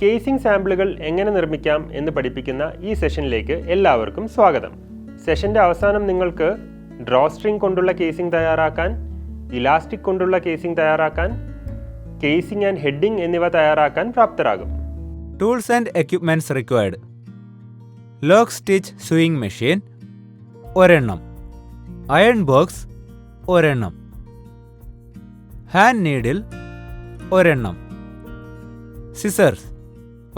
Casing സാമ്പിളുകൾ എങ്ങനെ നിർമ്മിക്കാം എന്ന് പഠിപ്പിക്കുന്ന ഈ സെഷനിലേക്ക് എല്ലാവർക്കും സ്വാഗതം. സെഷൻ്റെ അവസാനം നിങ്ങൾക്ക് ഡ്രോ സ്ട്രിംഗ് കൊണ്ടുള്ള കേസിംഗ് തയ്യാറാക്കാൻ, ഇലാസ്റ്റിക് കൊണ്ടുള്ള കേസിംഗ് തയ്യാറാക്കാൻ, കേസിംഗ് ആൻഡ് ഹെഡിംഗ് എന്നിവ തയ്യാറാക്കാൻ പ്രാപ്തരാകും. Tools and equipments required: lock stitch sewing machine ഒരെണ്ണം, അയൺ ബോക്സ് ഒരെണ്ണം, ഹാൻഡ് നീഡിൽ ഒരെണ്ണം, സിസേഴ്സ്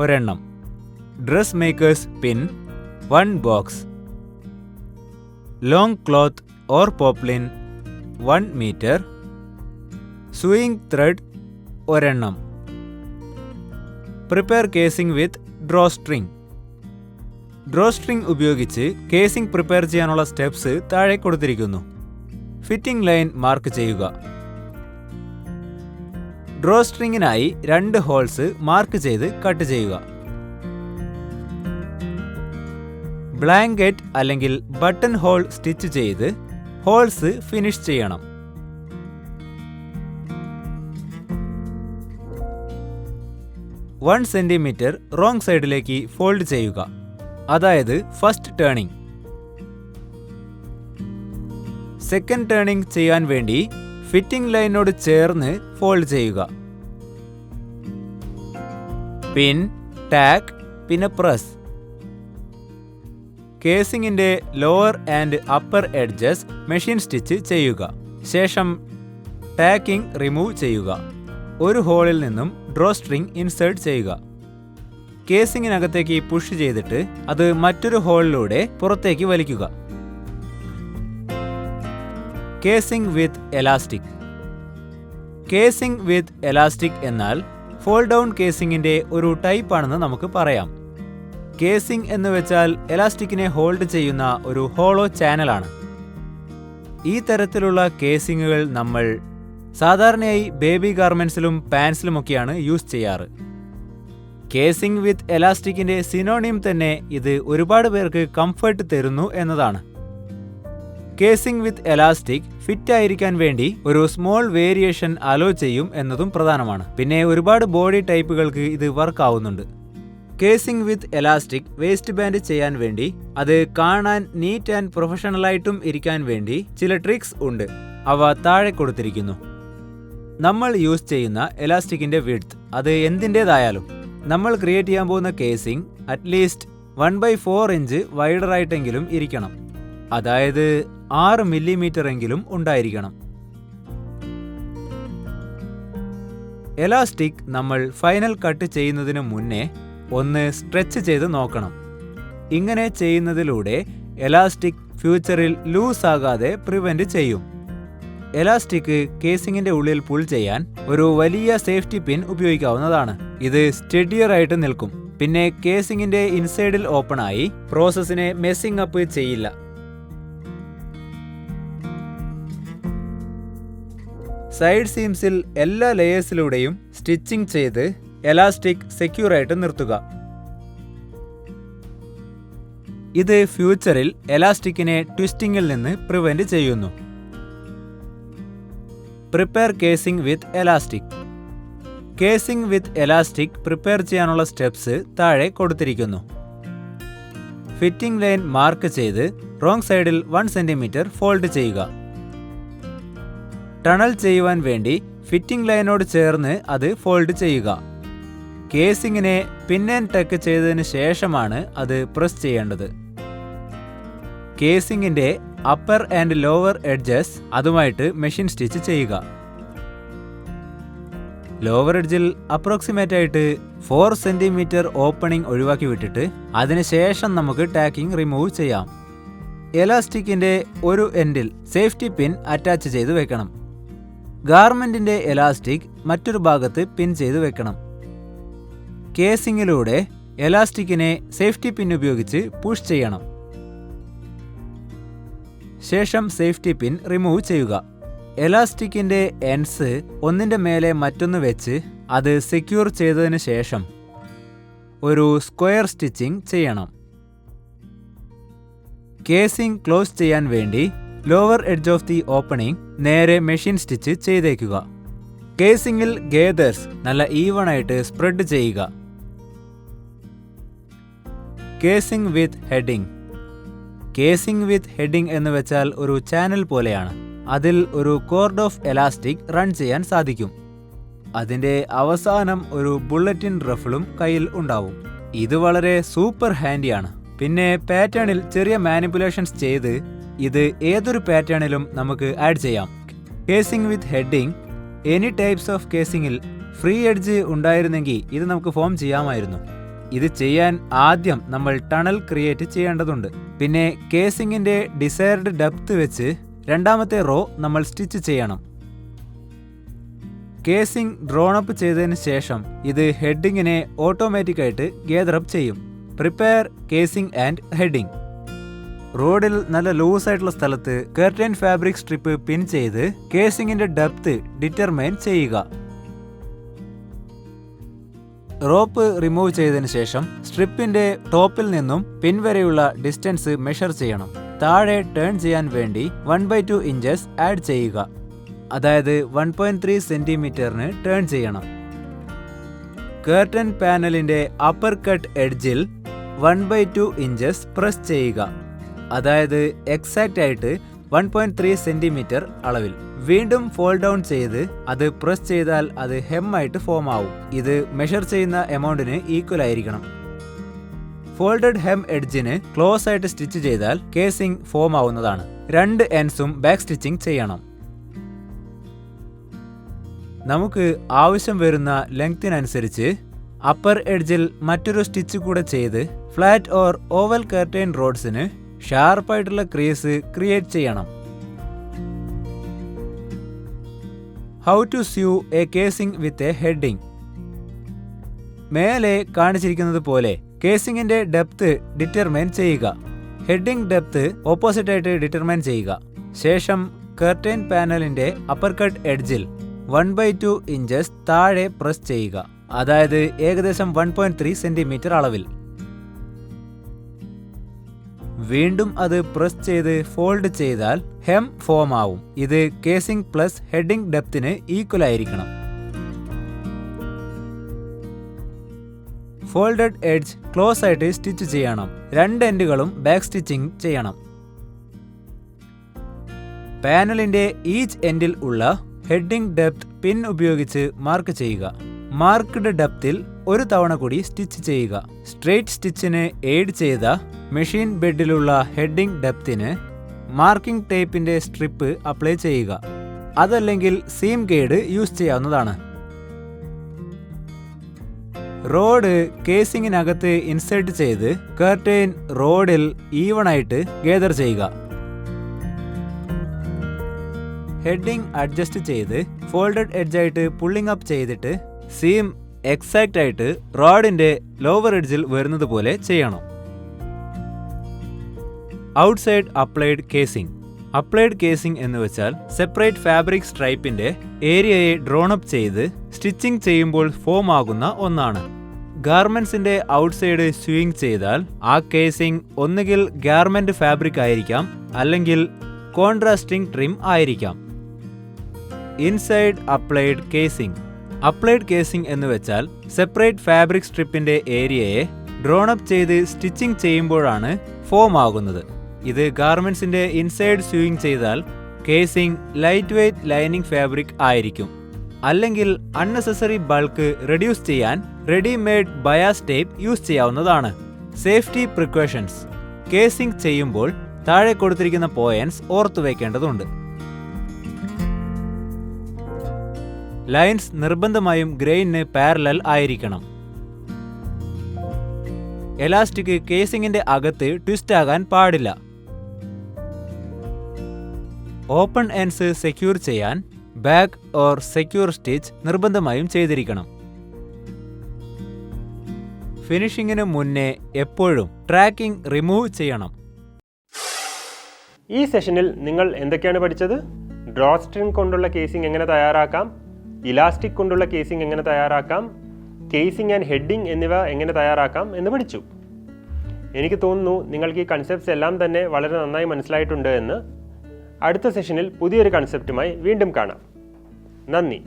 ഒരെണ്ണം, dress makers pin 1 box, long cloth or poplin 1 metre, sewing thread ഒരെണ്ണം. Prepare casing with draw string. Draw string ഉപയോഗിച്ച് casing prepare ചെയ്യാനുള്ള steps താഴെ കൊടുത്തിരിക്കുന്നു. Fitting line mark ചെയ്യുക. ഡ്രോ സ്ട്രിങ്ങിനായി 2 ഹോൾസ് മാർക്ക് ചെയ്ത് കട്ട് ചെയ്യുക. ബ്ലാങ്കറ്റ് അല്ലെങ്കിൽ ബട്ടൺ ഹോൾ സ്റ്റിച്ച് ചെയ്ത് ഹോൾസ് ഫിനിഷ് ചെയ്യണം. $1 സെന്റിമീറ്റർ റോങ് സൈഡിലേക്ക് ഫോൾഡ് ചെയ്യുക, അതായത് ഫസ്റ്റ് ടേണിംഗ്. സെക്കൻഡ് ടേണിംഗ് ചെയ്യാൻ വേണ്ടി ഫിറ്റിംഗ് ലൈനോട് ചേർന്ന് ഫോൾഡ് ചെയ്യുക. പിൻ, ടാക്ക്, പിന്നെ പ്രസ്. കേസിംഗിന്റെ lower and upper edges machine stitch ചെയ്യുക. ശേഷം ടാക്കിംഗ് റിമൂവ് ചെയ്യുക. ഒരു ഹോളിൽ നിന്നും ഡ്രോ സ്ട്രിംഗ് ഇൻസേർട്ട് ചെയ്യുക. കേസിംഗിനകത്തേക്ക് പുഷ് ചെയ്തിട്ട് അത് മറ്റൊരു ഹോളിലൂടെ പുറത്തേക്ക് വലിക്കുക. കേസിംഗ് വിത്ത് എലാസ്റ്റിക്. കേസിംഗ് വിത്ത് എലാസ്റ്റിക് എന്നാൽ ഫോൾഡ് ഡൗൺ കേസിംഗിന്റെ ഒരു ടൈപ്പ് ആണെന്ന് നമുക്ക് പറയാം. കേസിംഗ് എന്ന് വെച്ചാൽ എലാസ്റ്റിക്കിനെ ഹോൾഡ് ചെയ്യുന്ന ഒരു ഹോളോ ചാനലാണ്. ഈ തരത്തിലുള്ള കേസിംഗുകൾ നമ്മൾ സാധാരണയായി ബേബി ഗാർമെന്റ്സിലും പാൻസിലുമൊക്കെയാണ് യൂസ് ചെയ്യാറ്. കേസിംഗ് വിത്ത് എലാസ്റ്റിക്കിന്റെ സിനോണിം തന്നെ ഇത് ഒരുപാട് പേർക്ക് കംഫർട്ട് തരുന്നു എന്നതാണ്. കേസിംഗ് വിത്ത് എലാസ്റ്റിക് ഫിറ്റ് ആയിരിക്കാൻ വേണ്ടി ഒരു സ്മോൾ വേരിയേഷൻ അലോ ചെയ്യും എന്നതും പ്രധാനമാണ്. പിന്നെ ഒരുപാട് ബോഡി ടൈപ്പുകൾക്ക് ഇത് വർക്ക് ആവുന്നുണ്ട്. കേസിംഗ് വിത്ത് എലാസ്റ്റിക് വേസ്റ്റ് ബാൻഡ് ചെയ്യാൻ വേണ്ടി, അത് കാണാൻ നീറ്റ് ആൻഡ് പ്രൊഫഷണലായിട്ടും ഇരിക്കാൻ വേണ്ടി ചില ട്രിക്സ് ഉണ്ട്. അവ താഴെ കൊടുത്തിരിക്കുന്നു. നമ്മൾ യൂസ് ചെയ്യുന്ന എലാസ്റ്റിക്കിന്റെ വിഡ്ത്ത് അത് എന്തിൻ്റെതായാലും നമ്മൾ ക്രിയേറ്റ് ചെയ്യാൻ പോകുന്ന കേസിംഗ് അറ്റ്ലീസ്റ്റ് 1/4 ഇഞ്ച് വൈഡറായിട്ടെങ്കിലും ഇരിക്കണം. അതായത് 6 മില്ലിമീറ്റർ എങ്കിലും ഉണ്ടായിരിക്കണം. എലാസ്റ്റിക് നമ്മൾ ഫൈനൽ കട്ട് ചെയ്യുന്നതിന് മുന്നേ ഒന്ന് സ്ട്രെച്ച് ചെയ്ത് നോക്കണം. ഇങ്ങനെ ചെയ്യുന്നതിലൂടെ എലാസ്റ്റിക് ഫ്യൂച്ചറിൽ ലൂസ് ആകാതെ പ്രിവെന്റ് ചെയ്യും. എലാസ്റ്റിക് കേസിംഗിന്റെ ഉള്ളിൽ പുൾ ചെയ്യാൻ ഒരു വലിയ സേഫ്റ്റി പിൻ ഉപയോഗിക്കാവുന്നതാണ്. ഇത് സ്റ്റെഡിയർ ആയിട്ട് നിൽക്കും. പിന്നെ കേസിംഗിന്റെ ഇൻസൈഡിൽ ഓപ്പൺ ആയി പ്രോസസ്സിനെ മെസ്സിംഗ് അപ്പ് ചെയ്യില്ല. സൈഡ് സീംസിൽ എല്ലാ ലെയേഴ്സിലൂടെയും സ്റ്റിച്ചിങ് ചെയ്ത് എലാസ്റ്റിക് സെക്യൂർ ആയിട്ട് നിർത്തുക. ഇത് ഫ്യൂച്ചറിൽ എലാസ്റ്റിക്കിനെ ട്വിസ്റ്റിംഗിൽ നിന്ന് പ്രിവെന്റ് ചെയ്യുന്നു. പ്രിപ്പയർ കേസിംഗ് വിത്ത് എലാസ്റ്റിക്. കേസിംഗ് വിത്ത് എലാസ്റ്റിക് പ്രിപ്പയർ ചെയ്യാനുള്ള സ്റ്റെപ്സ് താഴെ കൊടുത്തിരിക്കുന്നു. ഫിറ്റിംഗ് ലൈൻ മാർക്ക് ചെയ്ത് റോങ് സൈഡിൽ 1 സെന്റിമീറ്റർ ഫോൾഡ് ചെയ്യുക. ടണൽ ചെയ്യുവാൻ വേണ്ടി ഫിറ്റിംഗ് ലൈനോട് ചേർന്ന് അത് ഫോൾഡ് ചെയ്യുക. കേസിംഗിനെ പിൻ ആൻഡ് ടക്ക് ചെയ്തതിന് ശേഷമാണ് അത് പ്രസ് ചെയ്യേണ്ടത്. കേസിംഗിന്റെ അപ്പർ ആൻഡ് ലോവർ എഡ്ജസ് അതുമായിട്ട് മെഷീൻ സ്റ്റിച്ച് ചെയ്യുക. ലോവർ എഡ്ജിൽ അപ്രോക്സിമേറ്റ് ആയിട്ട് 4 സെന്റിമീറ്റർ ഓപ്പണിംഗ് ഒഴിവാക്കി വിട്ടിട്ട് അതിനുശേഷം നമുക്ക് ടാക്കിംഗ് റിമൂവ് ചെയ്യാം. എലാസ്റ്റിക്കിന്റെ ഒരു എൻഡിൽ സേഫ്റ്റി പിൻ അറ്റാച്ച് ചെയ്ത് വെക്കണം. ഗാർമെന്റിന്റെ എലാസ്റ്റിക് മറ്റൊരു ഭാഗത്ത് പിൻ ചെയ്ത് വെക്കണം. കേസിംഗിലൂടെ എലാസ്റ്റിക്കിനെ സേഫ്റ്റി പിൻ ഉപയോഗിച്ച് പുഷ് ചെയ്യണം. ശേഷം സേഫ്റ്റി പിൻ റിമൂവ് ചെയ്യുക. എലാസ്റ്റിക്കിന്റെ എൻഡ്സ് ഒന്നിന്റെ മേലെ മറ്റൊന്ന് വെച്ച് അത് സെക്യൂർ ചെയ്തതിന് ശേഷം ഒരു സ്ക്വയർ സ്റ്റിച്ചിങ് ചെയ്യണം. കേസിംഗ് ക്ലോസ് ചെയ്യാൻ വേണ്ടി lower edge of the opening നേരെ മെഷീൻ സ്റ്റിച്ച് ചെയ്തേക്കുക. കേസിംഗിൽ ഗേദേഴ്സ് നല്ല ഈവൺ ആയിട്ട് സ്പ്രെഡ് ചെയ്യുക. Casing with heading. Casing with heading എന്ന് വെച്ചാൽ ഒരു ചാനൽ പോലെയാണ്. അതിൽ ഒരു കോർഡ് ഓഫ് എലാസ്റ്റിക് റൺ ചെയ്യാൻ സാധിക്കും. അതിൻ്റെ അവസാനം ഒരു ബുള്ളറ്റിൻ റഫിളും കയ്യിൽ ഉണ്ടാവും. ഇത് വളരെ സൂപ്പർ ഹാൻഡിയാണ്. പിന്നെ പാറ്റേണിൽ ചെറിയ മാനിപ്പുലേഷൻസ് ചെയ്ത് ഇത് ഏതൊരു പാറ്റേണിലും നമുക്ക് ആഡ് ചെയ്യാം. Casing with heading any types of കേസിംഗിൽ ഫ്രീ എഡ്ജ് ഉണ്ടായിരുന്നെങ്കിൽ ഇത് നമുക്ക് ഫോം ചെയ്യാമായിരുന്നു. ഇത് ചെയ്യാൻ ആദ്യം നമ്മൾ ടണൽ ക്രിയേറ്റ് ചെയ്യേണ്ടതുണ്ട്. പിന്നെ കേസിംഗിന്റെ ഡിസൈർഡ് ഡെപ്ത് വെച്ച് രണ്ടാമത്തെ റോ നമ്മൾ സ്റ്റിച്ച് ചെയ്യണം. കേസിംഗ് ഡ്രോണപ്പ് ചെയ്തതിന് ശേഷം ഇത് ഹെഡിങ്ങിനെ ഓട്ടോമാറ്റിക്കായിട്ട് ഗേദറപ്പ് ചെയ്യും. Prepare casing and heading. റോഡിൽ നല്ല ലൂസായിട്ടുള്ള സ്ഥലത്ത് കർട്ടൻ ഫാബ്രിക് സ്ട്രിപ്പ് പിൻ ചെയ്ത് കേസിംഗിന്റെ ഡെപ്ത് ഡിറ്റർമൈൻ ചെയ്യുക. റോപ്പ് റിമൂവ് ചെയ്തതിന് ശേഷം സ്ട്രിപ്പിന്റെ ടോപ്പിൽ നിന്നും പിൻ വരെയുള്ള ഡിസ്റ്റൻസ് മെഷർ ചെയ്യണം. താഴെ ടേൺ ചെയ്യാൻ വേണ്ടി 1/2 ഇഞ്ചസ് ആഡ് ചെയ്യുക. അതായത് 1.3 സെന്റിമീറ്ററിന് ടേൺ ചെയ്യണം. കർട്ടൻ പാനലിന്റെ അപ്പർ കട്ട് എഡ്ജിൽ 1/2 ഇഞ്ചസ് പ്രസ് ചെയ്യുക. അതായത് എക്സാക്റ്റ് ആയിട്ട് 1.3 സെന്റിമീറ്റർ അളവിൽ. വീണ്ടും ഫോൾ ഡൗൺ ചെയ്ത് അത് പ്രസ് ചെയ്താൽ അത് ഹെം ആയിട്ട് ഫോം ആവും. ഇത് മെഷർ ചെയ്യുന്ന എമൗണ്ടിന് ഈക്വൽ ആയിരിക്കണം. ഫോൾഡഡ് ഹെം എഡ്ജിന് ക്ലോസ് ആയിട്ട് സ്റ്റിച്ച് ചെയ്താൽ കേസിംഗ് ഫോം ആവുന്നതാണ്. രണ്ട് എൻഡ്സും ബാക്ക് സ്റ്റിച്ചിങ് ചെയ്യണം. നമുക്ക് ആവശ്യം വരുന്ന ലെങ്തിനനുസരിച്ച് അപ്പർ എഡ്ജിൽ മറ്റൊരു സ്റ്റിച്ച് കൂടെ ചെയ്ത് ഫ്ലാറ്റ് ഓർ ഓവൽ കർട്ടൻ റോഡ്സിന് ഷാർപ്പായിട്ടുള്ള ക്രീസ് ക്രിയേറ്റ് ചെയ്യണം. How to sew a casing with a heading. മേലെ കാണിച്ചിരിക്കുന്നത് പോലെ കേസിംഗിന്റെ ഡെപ്ത് ഡിറ്റർമൈൻ ചെയ്യുക. ഹെഡിംഗ് ഡെപ്ത് ഓപ്പോസിറ്റ് ആയിട്ട് ഡിറ്റർമൈൻ ചെയ്യുക. ശേഷം കർട്ടൻ പാനലിന്റെ അപ്പർ കട്ട് എഡ്ജിൽ 1/2 ഇഞ്ചസ് താഴെ പ്രസ് ചെയ്യുക. അതായത് ഏകദേശം 1.3 സെന്റിമീറ്റർ അളവിൽ. വീണ്ടും അത് പ്രസ് ചെയ്ത് ഫോൾഡ് ചെയ്താൽ ഹെം ഫോം ആവും. ഇത് കേസിംഗ് പ്ലസ് ഹെഡിംഗ് ഡെപ്തിന് ഈക്വൽ ആയിരിക്കണം. ഫോൾഡഡ് എഡ്ജ് ക്ലോസ് ആയിട്ട് സ്റ്റിച്ച് ചെയ്യണം. രണ്ട് എൻഡുകളും ബാക്ക് സ്റ്റിച്ചിങ് ചെയ്യണം. പാനലിന്റെ ഈച്ച് എൻഡിൽ ഉള്ള ഹെഡിംഗ് ഡെപ്ത് പിൻ ഉപയോഗിച്ച് മാർക്ക് ചെയ്യുക. മാർക്ക്ഡ് ഡെപ്തിൽ ഒരു തവണ കൂടി സ്റ്റിച്ച് ചെയ്യുക. സ്ട്രെയിറ്റ് സ്റ്റിച്ചിന് എയ്ഡ് ചെയ്ത മെഷീൻ ബെഡിലുള്ള ഹെഡിംഗ് ഡെപ്തിന് മാർക്കിംഗ് ടേപ്പിന്റെ സ്ട്രിപ്പ് അപ്ലൈ ചെയ്യുക. അതല്ലെങ്കിൽ സീം ഗൈഡ് യൂസ് ചെയ്യാവുന്നതാണ്. റോഡ് കേസിംഗിനകത്ത് ഇൻസേർട്ട് ചെയ്ത് കർട്ടൻ റോഡിൽ ഈവണായിട്ട് ഗേദർ ചെയ്യുക. ഹെഡിംഗ് അഡ്ജസ്റ്റ് ചെയ്ത് ഫോൾഡഡ് എഡ്ജായിട്ട് പുള്ളിംഗ് അപ്പ് ചെയ്തിട്ട് സീം എക്സാക്റ്റ് ആയിട്ട് റോഡിന്റെ ലോവർ എഡ്ജിൽ വരുന്നത് പോലെ ചെയ്യണം. Outside applied casing. Applied casing എന്ന് വെച്ചാൽ സെപ്പറേറ്റ് ഫാബ്രിക് സ്ട്രൈപ്പിന്റെ ഏരിയയെ ഡ്രോണപ്പ് ചെയ്ത് സ്റ്റിച്ചിങ് ചെയ്യുമ്പോൾ ഫോം ആകുന്ന ഒന്നാണ്. ഗാർമെന്റ്സിന്റെ ഔട്ട്സൈഡ് സ്യൂയിങ് ചെയ്താൽ ആ കേസിംഗ് ഒന്നുകിൽ ഗാർമെന്റ് ഫാബ്രിക് ആയിരിക്കാം, അല്ലെങ്കിൽ കോൺട്രാസ്റ്റിംഗ് ട്രിം ആയിരിക്കാം. Inside applied casing. Applied casing എന്ന് വെച്ചാൽ സെപ്പറേറ്റ് ഫാബ്രിക് സ്ട്രിപ്പിന്റെ ഏരിയയെ ഡ്രോണപ്പ് ചെയ്ത് സ്റ്റിച്ചിങ് ചെയ്യുമ്പോഴാണ് ഫോം ആകുന്നത്. ഇത് ഗാർമെന്റ്സിന്റെ ഇൻസൈഡ് സ്യൂയിങ് ചെയ്താൽ casing light weight lining fabric ആയിരിക്കും. അല്ലെങ്കിൽ അൺനെസസറി ബൾക്ക് റെഡ്യൂസ് ചെയ്യാൻ റെഡിമെയ്ഡ് ബയാസ് ടേപ്പ് യൂസ് ചെയ്യാവുന്നതാണ്. Safety precautions. കേസിംഗ് ചെയ്യുമ്പോൾ താഴെ കൊടുത്തിരിക്കുന്ന പോയിന്റ്സ് ഓർത്തു വയ്ക്കേണ്ടതുണ്ട്. ലൈൻസ് നിർബന്ധമായും ഗ്രെയിനിന് പാരലൽ ആയിരിക്കണം. എലാസ്റ്റിക് കേസിംഗിന്റെ അകത്ത് ട്വിസ്റ്റ് ആകാൻ പാടില്ല. ഓപ്പൺ എൻഡ്സ് സെക്യൂർ ചെയ്യാൻ ബാക്ക് ഓർ സെക്യൂർ സ്റ്റിച്ച് നിർബന്ധമായും ചെയ്തിരിക്കണം. ഫിനിഷിങ്ങിന് മുന്നേ എപ്പോഴും ട്രാക്കിംഗ് റിമൂവ് ചെയ്യണം. ഈ സെഷനിൽ നിങ്ങൾ എന്തൊക്കെയാണ് പഠിച്ചത്? ഡ്രോ സ്ട്രിംഗ് കൊണ്ടുള്ള കേസിംഗ് എങ്ങനെ തയ്യാറാക്കാം, ഇലാസ്റ്റിക് കൊണ്ടുള്ള കേസിംഗ് എങ്ങനെ തയ്യാറാക്കാം, കേസിംഗ് ആൻഡ് ഹെഡിംഗ് എന്നിവ എങ്ങനെ തയ്യാറാക്കാം എന്ന് പഠിച്ചു. എനിക്ക് തോന്നുന്നു നിങ്ങൾക്ക് ഈ കൺസെപ്റ്റ്സ് എല്ലാം തന്നെ വളരെ നന്നായി മനസ്സിലായിട്ടുണ്ട് എന്ന്. അടുത്ത സെഷനിൽ പുതിയൊരു കൺസെപ്റ്റുമായി വീണ്ടും കാണാം. നന്ദി.